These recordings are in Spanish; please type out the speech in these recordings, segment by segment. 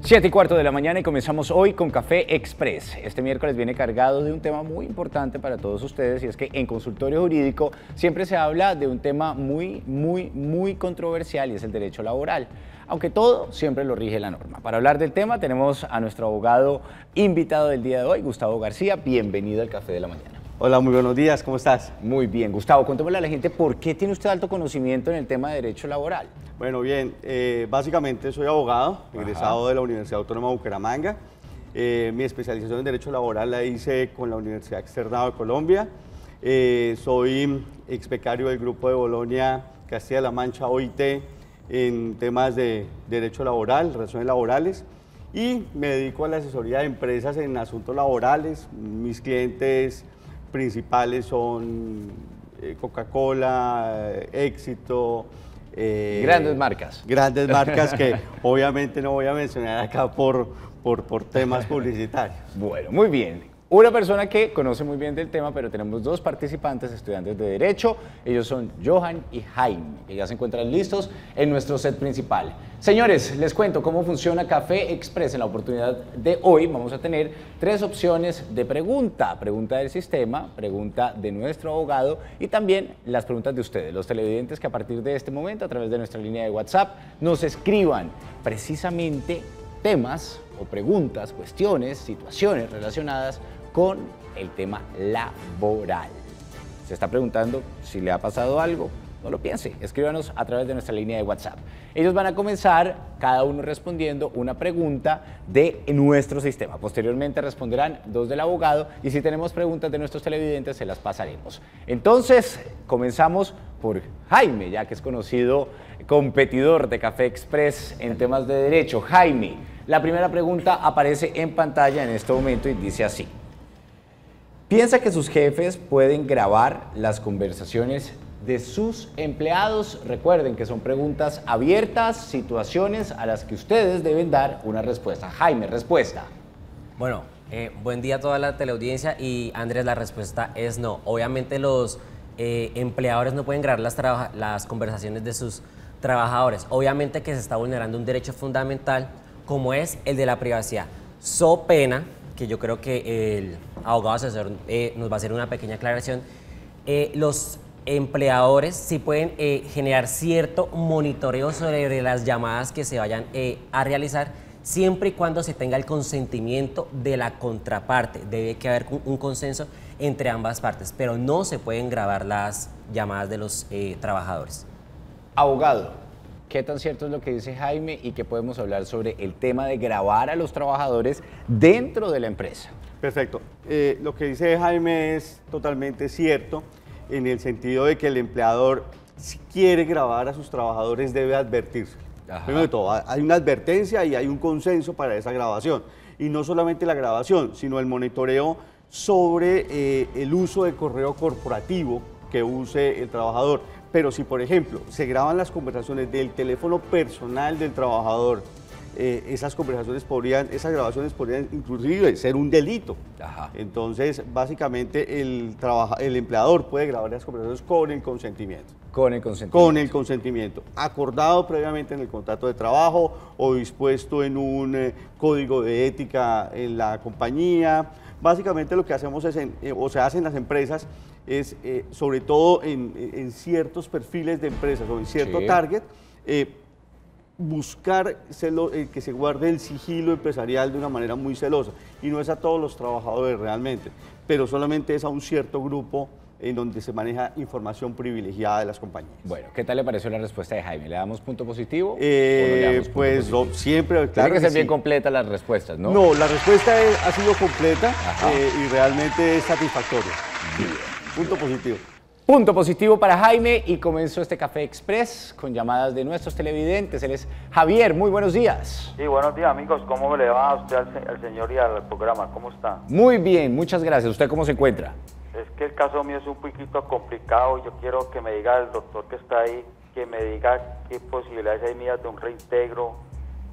7:15 de la mañana y comenzamos hoy con Café Express. Este miércoles viene cargado de un tema muy importante para todos ustedes y es que en consultorio jurídico siempre se habla de un tema muy controversial y es el derecho laboral. Aunque todo siempre lo rige la norma. Para hablar del tema tenemos a nuestro abogado invitado del día de hoy, Gustavo García. Bienvenido al Café de la Mañana. Hola, muy buenos días, ¿cómo estás? Muy bien, Gustavo, cuéntamele a la gente por qué tiene usted alto conocimiento en el tema de derecho laboral. Bueno, bien, básicamente soy abogado, egresado de la Universidad Autónoma de Bucaramanga. Mi especialización en Derecho Laboral la hice con la Universidad Externado de Colombia. Soy ex becario del Grupo de Bolonia Castilla-La Mancha, OIT, en temas de Derecho Laboral, Relaciones Laborales, y me dedico a la asesoría de empresas en asuntos laborales. Mis clientes principales son Coca-Cola, Éxito. Grandes marcas. Grandes marcas que obviamente no voy a mencionar acá por temas publicitarios. Bueno, muy bien. Una persona que conoce muy bien del tema, pero tenemos dos participantes, estudiantes de Derecho. Ellos son Johan y Jaime, que ya se encuentran listos en nuestro set principal. Señores, les cuento cómo funciona Café Express. En la oportunidad de hoy vamos a tener tres opciones de pregunta. Pregunta del sistema, pregunta de nuestro abogado y también las preguntas de ustedes, los televidentes que a partir de este momento, a través de nuestra línea de WhatsApp, nos escriban precisamente temas o preguntas, cuestiones, situaciones relacionadas con el tema laboral. Se está preguntando si le ha pasado algo, no lo piense, escríbanos a través de nuestra línea de WhatsApp. Ellos van a comenzar, cada uno respondiendo una pregunta de nuestro sistema. Posteriormente responderán dos del abogado y si tenemos preguntas de nuestros televidentes se las pasaremos. Entonces, comenzamos por Jaime, ya que es conocido competidor de Café Express en temas de derecho. Jaime, la primera pregunta aparece en pantalla en este momento y dice así. ¿Piensa que sus jefes pueden grabar las conversaciones de sus empleados? Recuerden que son preguntas abiertas, situaciones a las que ustedes deben dar una respuesta. Jaime, respuesta. Bueno, buen día a toda la teleaudiencia y Andrés, la respuesta es no. Obviamente los empleadores no pueden grabar las conversaciones de sus trabajadores. Obviamente que se está vulnerando un derecho fundamental como es el de la privacidad. So pena, que yo creo que el abogado asesor nos va a hacer una pequeña aclaración, los empleadores sí pueden generar cierto monitoreo sobre las llamadas que se vayan a realizar, siempre y cuando se tenga el consentimiento de la contraparte. Debe que haber un consenso entre ambas partes, pero no se pueden grabar las llamadas de los trabajadores. Abogado, ¿qué tan cierto es lo que dice Jaime y qué podemos hablar sobre el tema de grabar a los trabajadores dentro de la empresa? Perfecto. Lo que dice Jaime es totalmente cierto en el sentido de que el empleador, si quiere grabar a sus trabajadores, debe advertirse. Primero de todo, hay una advertencia y hay un consenso para esa grabación. Y no solamente la grabación, sino el monitoreo sobre el uso de correo corporativo que use el trabajador. Pero si, por ejemplo, se graban las conversaciones del teléfono personal del trabajador, esas grabaciones podrían inclusive ser un delito. Entonces, básicamente, el empleador puede grabar las conversaciones con el consentimiento. Con el consentimiento. Con el consentimiento. Acordado previamente en el contrato de trabajo o dispuesto en un código de ética en la compañía. Básicamente lo que hacemos es, o se hace en las empresas, es sobre todo en ciertos perfiles de empresas o en cierto target, buscar que se guarde el sigilo empresarial de una manera muy celosa. Y no es a todos los trabajadores realmente, pero solamente es a un cierto grupo en donde se maneja información privilegiada de las compañías. Bueno, ¿qué tal le pareció la respuesta de Jaime? ¿Le damos punto positivo o no le damos punto positivo? Siempre, claro. Tiene que ser bien completa las respuestas, ¿no? No, la respuesta ha sido completa y realmente es satisfactoria. Bien. Punto positivo. Punto positivo para Jaime y comenzó este Café Express con llamadas de nuestros televidentes. Él es Javier, muy buenos días. Sí, buenos días amigos, ¿cómo le va a usted al señor y al programa? ¿Cómo está? Muy bien, muchas gracias. ¿Usted cómo se encuentra? Es que el caso mío es un poquito complicado. Yo quiero que me diga el doctor que está ahí, que me diga qué posibilidades hay mías de un reintegro,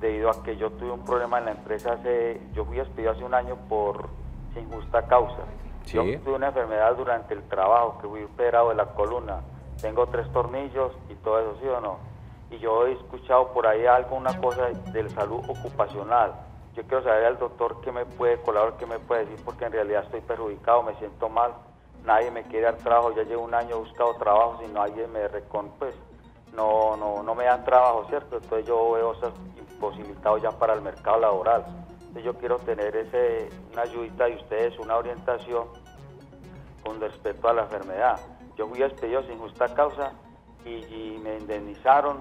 debido a que yo tuve un problema en la empresa yo fui despedido hace un año sin justa causa. Sí. Yo tuve una enfermedad durante el trabajo, que fui operado de la columna, tengo 3 tornillos y todo eso, ¿sí o no? y yo he escuchado por ahí una cosa de salud ocupacional. Yo quiero saber al doctor qué me puede colaborar, qué me puede decir, porque en realidad estoy perjudicado, me siento mal, nadie me quiere dar trabajo, ya llevo un año buscando trabajo, si nadie me pues no me dan trabajo, ¿cierto? Entonces yo veo imposibilitado ya para el mercado laboral. Entonces yo quiero tener una ayudita de ustedes, una orientación con respecto a la enfermedad. Yo fui despedido sin justa causa y me indemnizaron,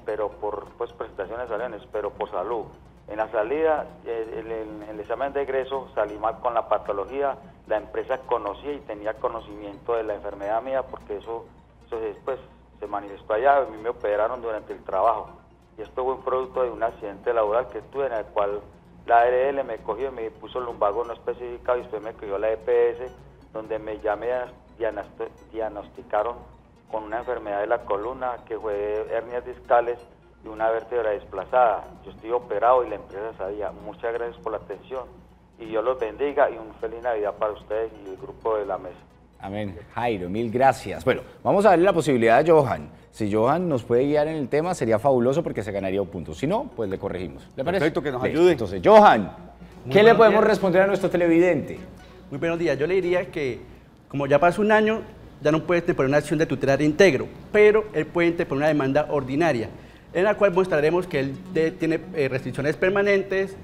pero por prestaciones salariales, pero por salud. En la salida, el examen de egreso salí mal con la patología, la empresa conocía y tenía conocimiento de la enfermedad mía porque eso después se manifestó allá, a mí me operaron durante el trabajo. Y esto fue un producto de un accidente laboral que tuve en el cual la ARL me cogió y me puso el lumbago no especificado y después me cogió la EPS, donde me diagnosticaron con una enfermedad de la columna que fue hernias discales y una vértebra desplazada. Yo estoy operado y la empresa sabía. Muchas gracias por la atención y Dios los bendiga y un feliz Navidad para ustedes y el grupo de la mesa. Amén. Jairo, mil gracias. Bueno, vamos a darle la posibilidad a Johan. Si Johan nos puede guiar en el tema, sería fabuloso porque se ganaría un punto. Si no, pues le corregimos. ¿Le parece? Perfecto, que nos ayude. Entonces, Johan, ¿qué le podemos responder a nuestro televidente? Muy buenos días. Yo le diría que, como ya pasó un año, ya no puede interponer una acción de tutela de reintegro, pero él puede interponer una demanda ordinaria, en la cual mostraremos que él tiene restricciones permanentes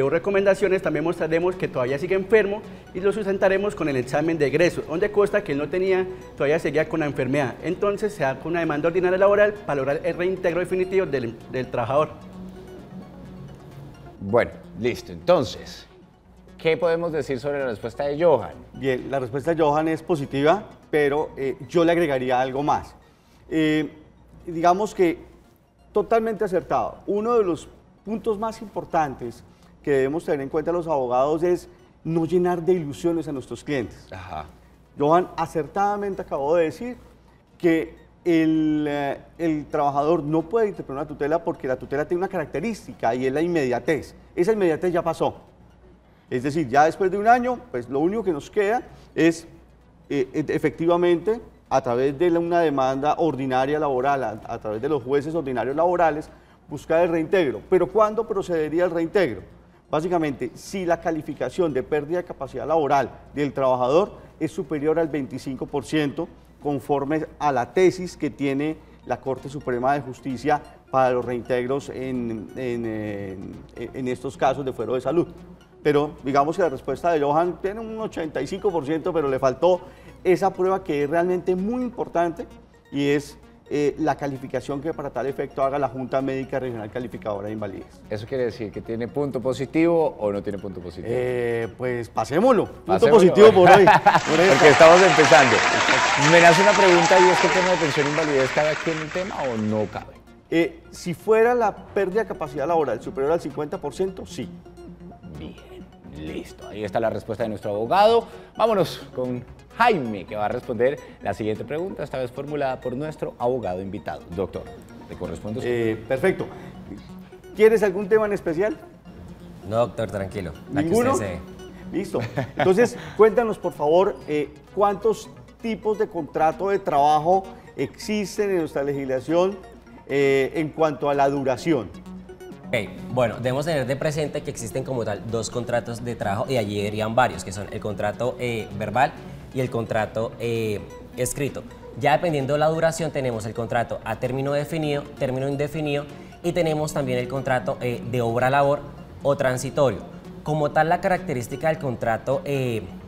o recomendaciones. También mostraremos que todavía sigue enfermo y lo sustentaremos con el examen de egreso, donde consta que él no tenía, todavía seguía con la enfermedad. Entonces se da con una demanda ordinaria laboral para lograr el reintegro definitivo del trabajador. Bueno, listo. Entonces, ¿qué podemos decir sobre la respuesta de Johan? Bien, la respuesta de Johan es positiva, pero yo le agregaría algo más. Digamos que totalmente acertado. Uno de los puntos más importantes que debemos tener en cuenta los abogados es no llenar de ilusiones a nuestros clientes. Ajá. Johan acertadamente acabó de decir que el trabajador no puede interponer una tutela porque la tutela tiene una característica y es la inmediatez. Esa inmediatez ya pasó. Es decir, ya después de un año, pues lo único que nos queda es efectivamente a través de una demanda ordinaria laboral, a través de los jueces ordinarios laborales, buscar el reintegro. ¿Pero cuándo procedería el reintegro? Básicamente, si la calificación de pérdida de capacidad laboral del trabajador es superior al 25%, conforme a la tesis que tiene la Corte Suprema de Justicia para los reintegros en estos casos de fuero de salud. Pero digamos que la respuesta de Johan tiene un 85%, pero le faltó esa prueba que es realmente muy importante y es la calificación que para tal efecto haga la Junta Médica Regional Calificadora de Invalidez. ¿Eso quiere decir que tiene punto positivo o no tiene punto positivo? Pues pasémoslo. Punto Pasémoslo. positivo por hoy. Porque estamos empezando. Me nace una pregunta y es que el tema de pensión e invalidez, ¿cabe aquí en el tema o no cabe? Si fuera la pérdida de capacidad laboral superior al 50%, sí. Bien, listo. Ahí está la respuesta de nuestro abogado. Vámonos con Jaime, que va a responder la siguiente pregunta, esta vez formulada por nuestro abogado invitado. Doctor, ¿te corresponde usted? Perfecto. ¿Quieres algún tema en especial? No, doctor, tranquilo. La que ¿Ninguno? usted se... Listo. Entonces, cuéntanos, por favor, cuántos tipos de contrato de trabajo existen en nuestra legislación en cuanto a la duración. Ok, bueno, debemos tener de presente que existen como tal dos contratos de trabajo y allí irían varios, que son el contrato verbal y el contrato escrito. Ya dependiendo de la duración tenemos el contrato a término definido, término indefinido y tenemos también el contrato de obra-labor o transitorio. Como tal, la característica del contrato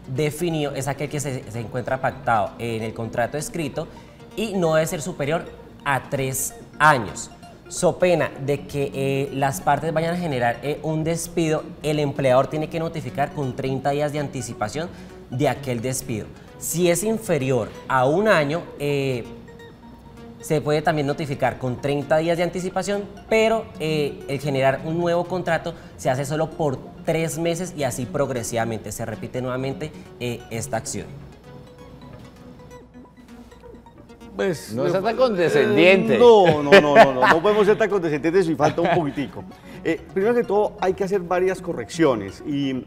definido es aquel que se encuentra pactado en el contrato escrito y no debe ser superior a 3 años. So pena de que las partes vayan a generar un despido, el empleador tiene que notificar con 30 días de anticipación de aquel despido. Si es inferior a 1 año, se puede también notificar con 30 días de anticipación, pero el generar un nuevo contrato se hace solo por 3 meses y así progresivamente se repite nuevamente esta acción. Pues, No seas tan condescendiente. No podemos ser tan condescendientes y falta un poquitico. Primero que todo, hay que hacer varias correcciones y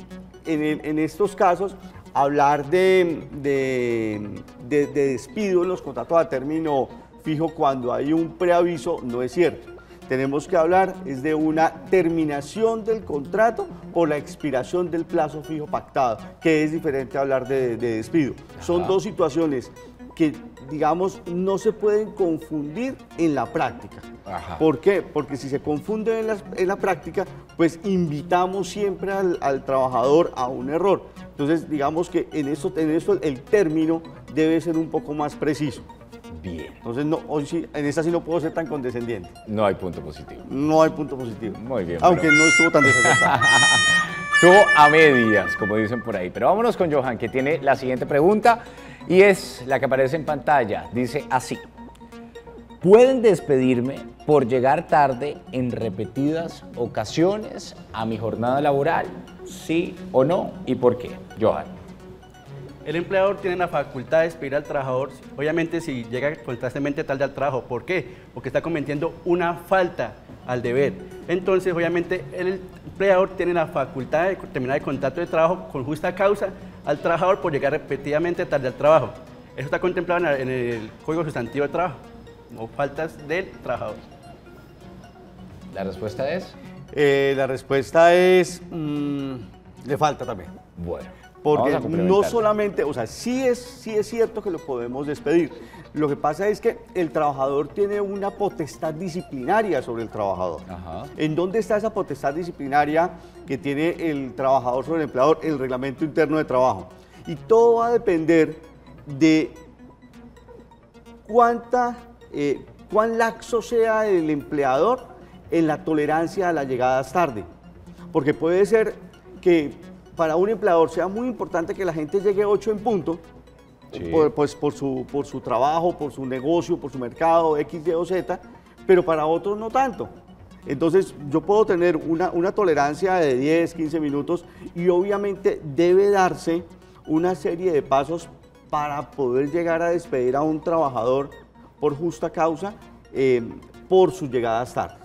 en estos casos, hablar de despido en los contratos a término fijo cuando hay un preaviso no es cierto. tenemos que hablar es de una terminación del contrato por la expiración del plazo fijo pactado, que es diferente a hablar de despido. Son dos situaciones que, digamos, no se pueden confundir en la práctica. Ajá. ¿Por qué? Porque si se confunden en la práctica, pues invitamos siempre al trabajador a un error. Entonces, digamos que en esto el término debe ser un poco más preciso. Bien. Entonces, no, hoy sí, en esta sí no puedo ser tan condescendiente. No hay punto positivo. No hay punto positivo. Muy bien. Aunque pero no estuvo tan desacertado. estuvo a medias, como dicen por ahí. Pero vámonos con Johan, que tiene la siguiente pregunta y es la que aparece en pantalla. Dice así: ¿pueden despedirme por llegar tarde en repetidas ocasiones a mi jornada laboral? ¿Sí o no? ¿Y por qué? Johan. El empleador tiene la facultad de despedir al trabajador, obviamente si llega constantemente tarde al trabajo. ¿Por qué? Porque está cometiendo una falta al deber. Entonces, obviamente, el empleador tiene la facultad de terminar el contrato de trabajo con justa causa al trabajador por llegar repetidamente tarde al trabajo. Eso está contemplado en el Código Sustantivo de Trabajo, como faltas del trabajador. ¿La respuesta es? La respuesta es, le falta también. Bueno. Porque vamos a no complementar. solamente, o sea, sí es cierto que lo podemos despedir. Lo que pasa es que el trabajador tiene una potestad disciplinaria sobre el trabajador. Ajá. ¿En dónde está esa potestad disciplinaria que tiene el trabajador sobre el empleador? El reglamento interno de trabajo. Y todo va a depender de cuán laxo sea el empleador en la tolerancia a las llegadas tarde. Porque puede ser que para un empleador sea muy importante que la gente llegue 8 en punto, Sí. por su trabajo, por su negocio, por su mercado, X, Y o Z, pero para otros no tanto. Entonces yo puedo tener una tolerancia de 10, 15 minutos y obviamente debe darse una serie de pasos para poder llegar a despedir a un trabajador por justa causa por sus llegadas tardes.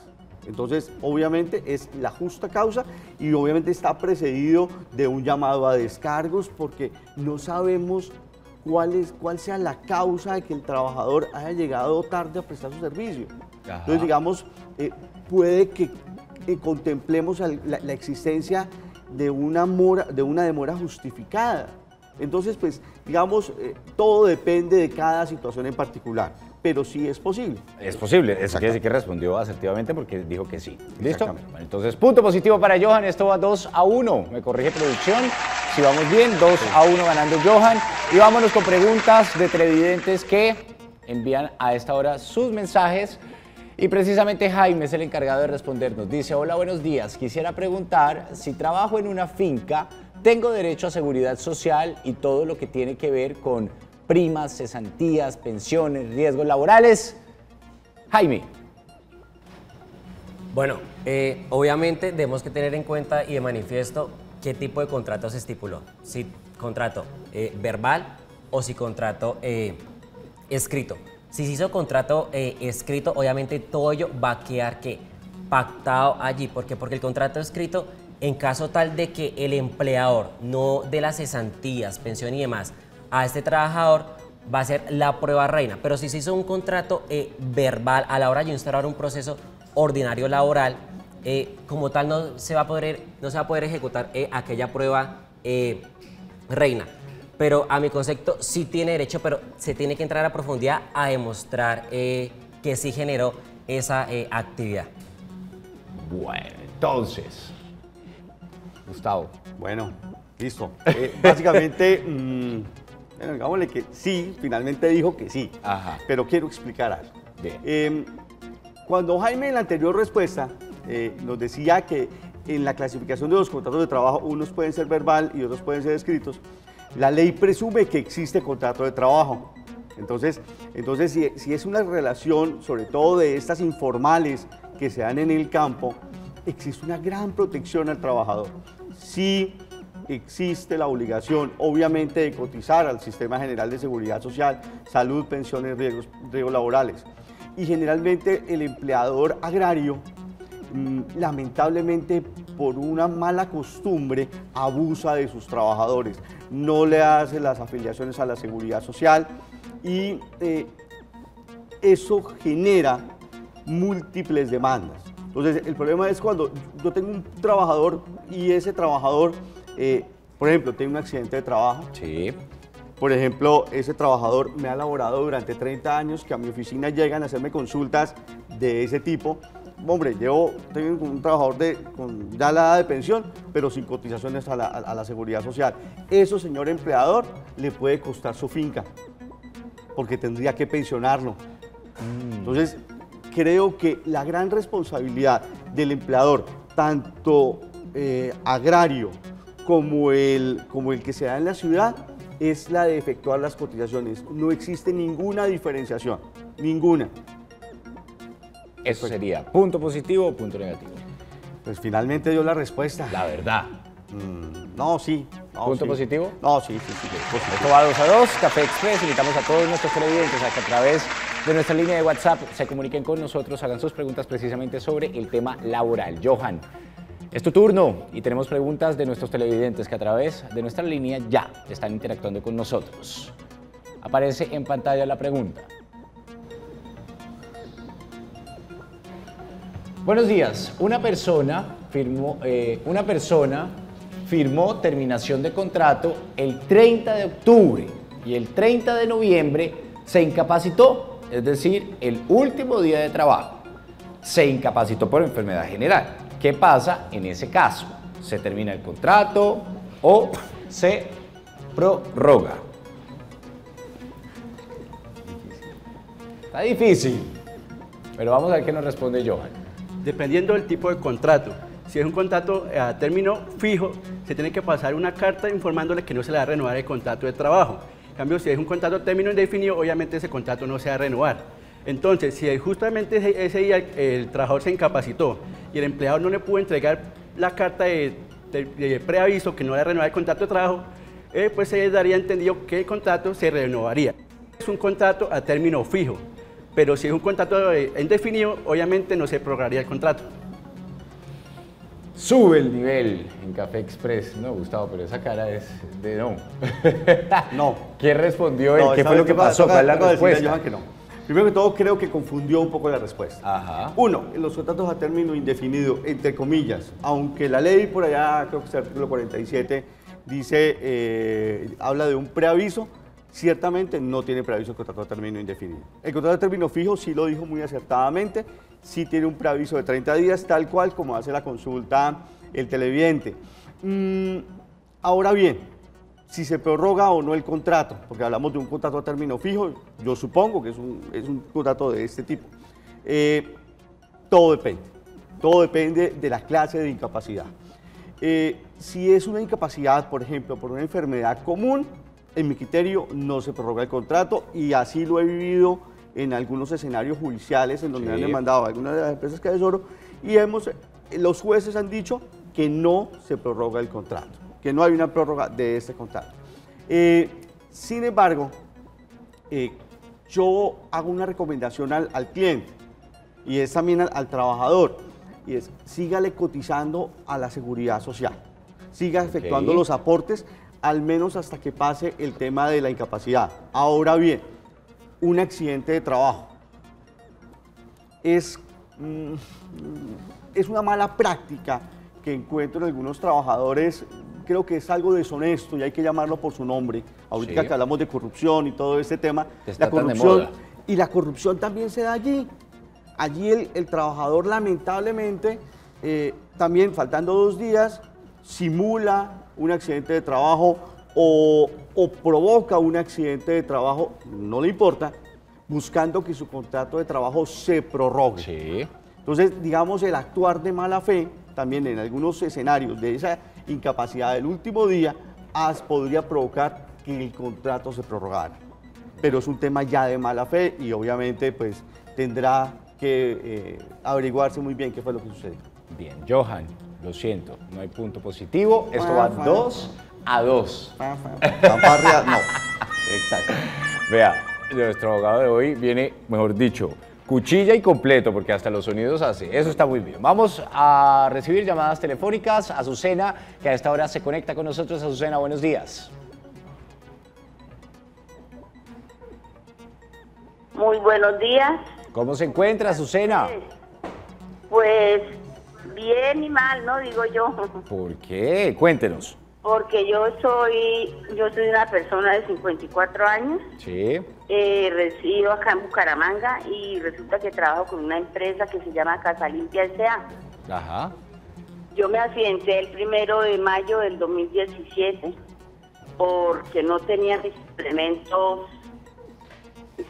Entonces, obviamente es la justa causa y obviamente está precedido de un llamado a descargos porque no sabemos cuál sea la causa de que el trabajador haya llegado tarde a prestar su servicio. Ajá. Entonces, digamos, puede que contemplemos la existencia de una demora justificada. Entonces, pues, digamos, todo depende de cada situación en particular, pero sí es posible. Es posible, eso quiere decir que respondió asertivamente porque dijo que sí. ¿Listo? Exactamente. Bueno, entonces, punto positivo para Johan, esto va 2-1. Me corrige producción, si vamos bien, 2-1 ganando Johan. Y vámonos con preguntas de televidentes que envían a esta hora sus mensajes. Y precisamente Jaime es el encargado de respondernos. Dice: hola, buenos días. Quisiera preguntar si trabajo en una finca, tengo derecho a seguridad social y todo lo que tiene que ver con primas, cesantías, pensiones, riesgos laborales. Jaime. Bueno, obviamente debemos que tener en cuenta y de manifiesto qué tipo de contrato se estipuló. Si contrato verbal o si contrato escrito. Si se hizo contrato escrito, obviamente todo ello va a quedar pactado allí. ¿Por qué? Porque el contrato escrito, en caso tal de que el empleador no dé las cesantías, pensión y demás a este trabajador, va a ser la prueba reina. Pero si se hizo un contrato verbal a la hora de instaurar un proceso ordinario laboral, como tal no se va a poder ejecutar aquella prueba reina. Pero a mi concepto sí tiene derecho, pero se tiene que entrar a profundidad a demostrar que sí generó esa actividad. Bueno, entonces, Gustavo. Bueno, listo. Básicamente, bueno, digámosle que sí, finalmente dijo que sí. Ajá. Pero quiero explicar algo. Bien. Cuando Jaime en la anterior respuesta nos decía que en la clasificación de los contratos de trabajo unos pueden ser verbal y otros pueden ser escritos, la ley presume que existe contrato de trabajo. Entonces si es una relación, sobre todo de estas informales que se dan en el campo, existe una gran protección al trabajador. Sí existe la obligación, obviamente, de cotizar al Sistema General de Seguridad Social, salud, pensiones, riesgos laborales. Y generalmente el empleador agrario, lamentablemente por una mala costumbre, abusa de sus trabajadores, no le hace las afiliaciones a la seguridad social y eso genera múltiples demandas. Entonces, el problema es cuando yo tengo un trabajador y ese trabajador, por ejemplo, tiene un accidente de trabajo. Sí. Por ejemplo, ese trabajador me ha laborado durante 30 años, que a mi oficina llegan a hacerme consultas de ese tipo. Hombre, tengo un trabajador con ya la edad de pensión, pero sin cotizaciones a la seguridad social. Eso, señor empleador, le puede costar su finca, porque tendría que pensionarlo. Entonces, creo que la gran responsabilidad del empleador, tanto agrario como el que se da en la ciudad, es la de efectuar las cotizaciones. No existe ninguna diferenciación, ninguna. Eso sería punto positivo o punto negativo. Pues finalmente dio la respuesta. La verdad. No, sí. No, ¿Punto sí. positivo? No, sí. Esto va 2-2, Café Express. Invitamos a todos nuestros televidentes a que a través de nuestra línea de WhatsApp se comuniquen con nosotros, hagan sus preguntas precisamente sobre el tema laboral. Johan, es tu turno y tenemos preguntas de nuestros televidentes que a través de nuestra línea ya están interactuando con nosotros. Aparece en pantalla la pregunta. Buenos días. Una persona firmó terminación de contrato el 30 de octubre y el 30 de noviembre se incapacitó, es decir, el último día de trabajo. Se incapacitó por enfermedad general. ¿Qué pasa en ese caso? ¿Se termina el contrato o se prorroga? Está difícil, pero vamos a ver qué nos responde Johan. Dependiendo del tipo de contrato. Si es un contrato a término fijo, se tiene que pasar una carta informándole que no se le va a renovar el contrato de trabajo. En cambio, si es un contrato a término indefinido, obviamente ese contrato no se va a renovar. Entonces, si justamente ese día el trabajador se incapacitó y el empleador no le pudo entregar la carta de preaviso que no le va a renovar el contrato de trabajo, pues se daría entendido que el contrato se renovaría. Es un contrato a término fijo. Pero si es un contrato indefinido, obviamente no se prorrogaría el contrato. Sube el nivel en Café Express. No, Gustavo, pero esa cara es de no. No. ¿Qué respondió él? No, ¿Qué fue lo que pasó? ¿Cuál es la respuesta? Que no. Primero que todo, creo que confundió un poco la respuesta. Ajá. Uno, en los contratos a término indefinido, entre comillas, aunque la ley por allá, creo que es el artículo 47, dice, habla de un preaviso, ciertamente no tiene preaviso el contrato a término indefinido. El contrato a término fijo sí lo dijo muy acertadamente, sí tiene un preaviso de 30 días, tal cual como hace la consulta el televidente. Ahora bien, si se prorroga o no el contrato, porque hablamos de un contrato a término fijo, yo supongo que es un contrato de este tipo. Todo depende de la clase de incapacidad. Si es una incapacidad, por ejemplo, por una enfermedad común, en mi criterio no se prorroga el contrato y así lo he vivido en algunos escenarios judiciales en donde han demandado a algunas de las empresas que asesoro y los jueces han dicho que no se prorroga el contrato, que no hay una prórroga de este contrato. Sin embargo, yo hago una recomendación al cliente y es también al trabajador y es sígale cotizando a la seguridad social, siga efectuando los aportes al menos hasta que pase el tema de la incapacidad. Ahora bien, un accidente de trabajo es una mala práctica que encuentro en algunos trabajadores. Creo que es algo deshonesto y hay que llamarlo por su nombre. Ahorita que hablamos de corrupción y todo este tema, la corrupción, y la corrupción también se da allí. Allí el trabajador lamentablemente, también faltando 2 días, simula un accidente de trabajo o provoca un accidente de trabajo, no le importa, buscando que su contrato de trabajo se prorrogue. Entonces, digamos, el actuar de mala fe, también en algunos escenarios de esa incapacidad del último día, podría provocar que el contrato se prorrogara. Pero es un tema ya de mala fe y obviamente pues tendrá que averiguarse muy bien qué fue lo que sucedió. Bien, Johan, lo siento, no hay punto positivo, esto va 2-2. Fanfarria, no. Exacto. Vea, nuestro abogado de hoy viene, mejor dicho, cuchilla y completo, porque hasta los sonidos hace. Eso está muy bien. Vamos a recibir llamadas telefónicas. Azucena, que a esta hora se conecta con nosotros. Azucena, buenos días. Muy buenos días. ¿Cómo se encuentra, Azucena? Pues bien y mal, ¿no? Digo yo. ¿Por qué? Cuéntenos. Porque yo soy una persona de 54 años. Sí. Resido acá en Bucaramanga y resulta que trabajo con una empresa que se llama Casa Limpia S.A. Ajá. Yo me accidenté el 1 de mayo del 2017 porque no tenía mis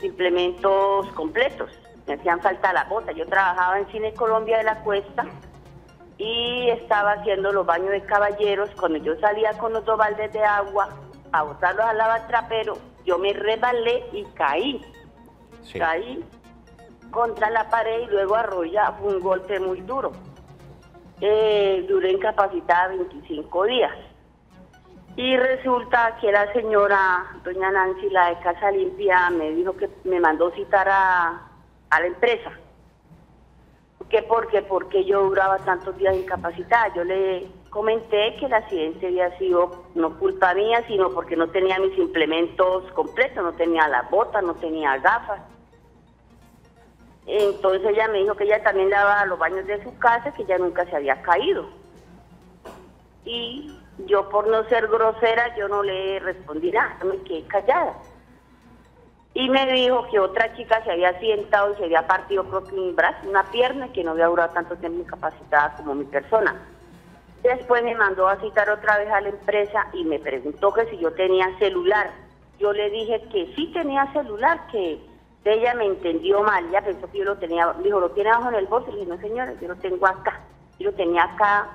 implementos completos. Me hacían falta la bota. Yo trabajaba en Cine Colombia de la Cuesta y estaba haciendo los baños de caballeros. Cuando yo salía con los 2 baldes de agua a botarlos al lavatrapero, yo me resbalé y caí. Sí. Caí contra la pared y luego arrollado. Fue un golpe muy duro. Duré incapacitada 25 días. Y resulta que la señora, doña Nancy, la de Casa Limpia, me dijo que me mandó citar a la empresa. ¿Qué? Porque yo duraba tantos días incapacitada. Yo le comenté que el accidente había sido no culpa mía, sino porque no tenía mis implementos completos, no tenía las botas, no tenía gafas. Entonces ella me dijo que ella también lavaba los baños de su casa, que ella nunca se había caído. Y yo, por no ser grosera, yo no le respondí nada, me quedé callada. Y me dijo que otra chica se había accidentado y se había partido, creo que un brazo, una pierna, y que no había durado tanto tiempo incapacitada como mi persona. Después me mandó a citar otra vez a la empresa y me preguntó que si yo tenía celular. Yo le dije que sí tenía celular, que ella me entendió mal. Ella pensó que yo lo tenía, dijo, ¿lo tiene abajo en el bolso? Le dije, no señora, yo lo tengo acá. Yo lo tenía acá.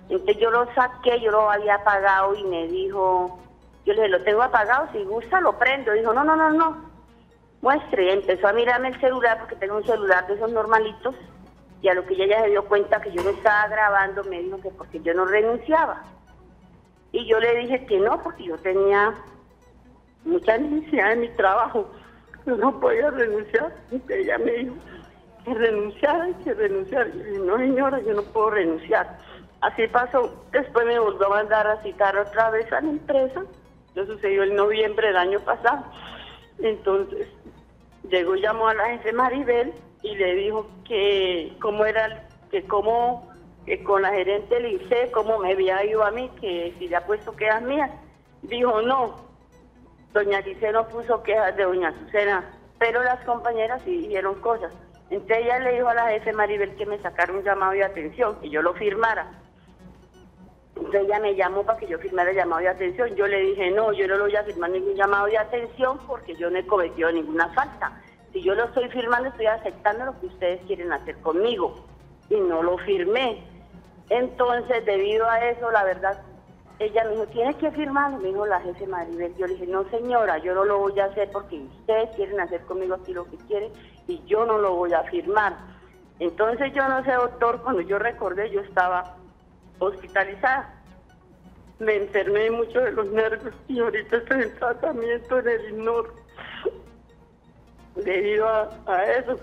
Entonces yo lo saqué, yo lo había apagado y me dijo, yo le dije, lo tengo apagado, si gusta lo prendo. Dijo, no, muestre. Y empezó a mirarme el celular, porque tengo un celular de esos normalitos, y a lo que ella ya se dio cuenta que yo no estaba grabando, me dijo que porque yo no renunciaba. Y yo le dije que no, porque yo tenía mucha necesidad en mi trabajo, yo no podía renunciar. Entonces ella me dijo que renunciara. Y yo dije, no señora, yo no puedo renunciar. Así pasó. Después me volvió a mandar a citar otra vez a la empresa. Eso sucedió en noviembre del año pasado. Entonces llegó, llamó a la jefe Maribel y le dijo que cómo era, que con la gerente del ICE, cómo me había ido a mí, que si le ha puesto quejas mías. Dijo, no, doña Lice no puso quejas de doña Azucena, pero las compañeras sí dijeron cosas. Entonces ella le dijo a la jefe Maribel que me sacara un llamado de atención, que yo lo firmara. Entonces ella me llamó para que yo firmara el llamado de atención. Yo le dije, no, yo no lo voy a firmar ningún llamado de atención porque yo no he cometido ninguna falta. Si yo lo estoy firmando, estoy aceptando lo que ustedes quieren hacer conmigo. Y no lo firmé. Entonces, debido a eso, la verdad, ella me dijo, tienes que firmarlo, me dijo la jefe Maribel. Yo le dije, no señora, yo no lo voy a hacer porque ustedes quieren hacer conmigo aquí lo que quieren y yo no lo voy a firmar. Entonces, yo no sé, doctor, cuando yo recordé, yo estaba hospitalizada. Me enfermé mucho de los nervios y ahorita estoy en tratamiento en el INOR debido a eso.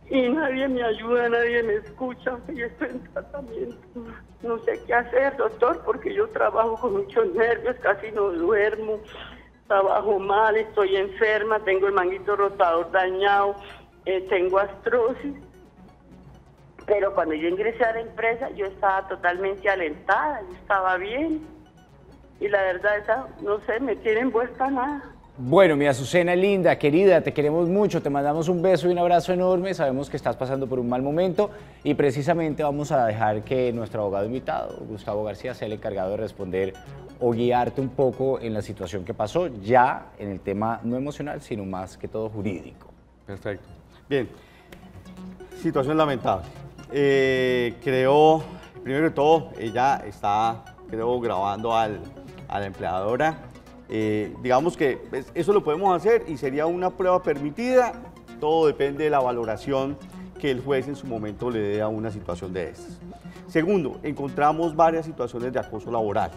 Y nadie me ayuda, nadie me escucha, y estoy en tratamiento. No sé qué hacer, doctor, porque yo trabajo con muchos nervios, casi no duermo, trabajo mal, estoy enferma, tengo el manguito rotador dañado, tengo artrosis. Pero cuando yo ingresé a la empresa, yo estaba totalmente alentada, yo estaba bien. Y la verdad, esa, no sé, me tiene envuelta nada. Bueno, mi Azucena linda, querida, te queremos mucho, te mandamos un beso y un abrazo enorme, sabemos que estás pasando por un mal momento y precisamente vamos a dejar que nuestro abogado invitado, Gustavo García, sea el encargado de responder o guiarte un poco en la situación que pasó, ya en el tema no emocional, sino más que todo jurídico. Perfecto. Bien, situación lamentable. Creo, primero de todo, ella está, creo, grabando a la empleadora. Digamos que eso lo podemos hacer y sería una prueba permitida, todo depende de la valoración que el juez en su momento le dé a una situación de estas. Segundo, encontramos varias situaciones de acoso laboral.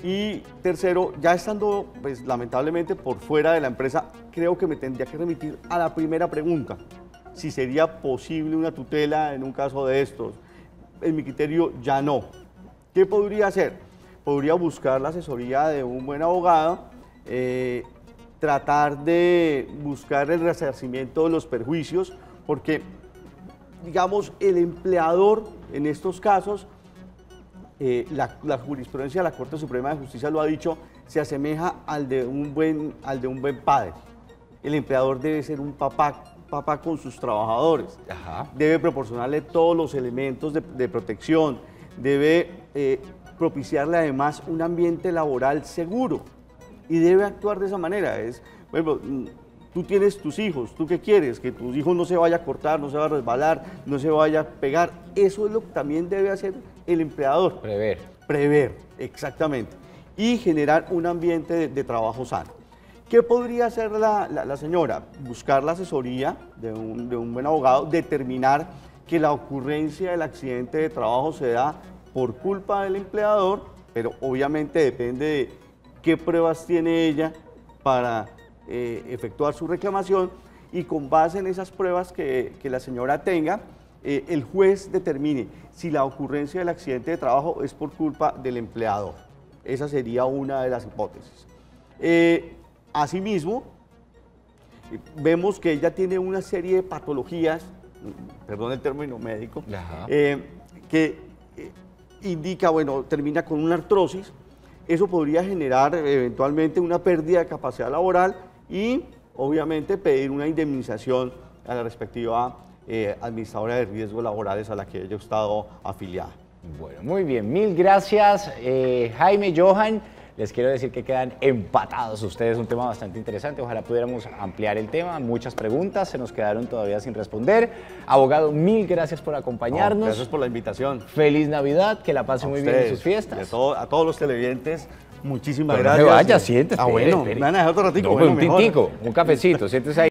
Y tercero, ya estando pues, lamentablemente por fuera de la empresa, creo que me tendría que remitir a la primera pregunta, si sería posible una tutela en un caso de estos. En mi criterio ya no. ¿Qué podría hacer? Podría buscar la asesoría de un buen abogado tratar de buscar el resarcimiento de los perjuicios, porque, digamos, el empleador en estos casos, la jurisprudencia de la Corte Suprema de Justicia lo ha dicho, se asemeja al de un buen padre. El empleador debe ser un papá con sus trabajadores, debe proporcionarle todos los elementos de protección, debe propiciarle además un ambiente laboral seguro y debe actuar de esa manera. Bueno, tú tienes tus hijos, ¿tú qué quieres? Que tus hijos no se vaya a cortar, no se vaya a resbalar, no se vaya a pegar. Eso es lo que también debe hacer el empleador. Prever, exactamente. Y generar un ambiente de trabajo sano. ¿Qué podría hacer la señora? Buscar la asesoría de un buen abogado, determinar que la ocurrencia del accidente de trabajo se da por culpa del empleador, pero obviamente depende de qué pruebas tiene ella para efectuar su reclamación, y con base en esas pruebas que la señora tenga, el juez determine si la ocurrencia del accidente de trabajo es por culpa del empleador. Esa sería una de las hipótesis. Asimismo, vemos que ella tiene una serie de patologías, perdón el término médico, que indica, bueno, termina con una artrosis. Eso podría generar eventualmente una pérdida de capacidad laboral y obviamente pedir una indemnización a la respectiva administradora de riesgos laborales a la que ella ha estado afiliada. Bueno, muy bien, mil gracias Jaime, Johan. Les quiero decir que quedan empatados ustedes, un tema bastante interesante, ojalá pudiéramos ampliar el tema, muchas preguntas se nos quedaron todavía sin responder. Abogado, mil gracias por acompañarnos. No, gracias por la invitación. Feliz Navidad, que la pasen muy bien en sus fiestas. A todos los televidentes, muchísimas Pero gracias. No se vaya, siéntese. Bueno, me van a dejar otro ratico. No, bueno, un tintico, un cafecito, siéntese ahí.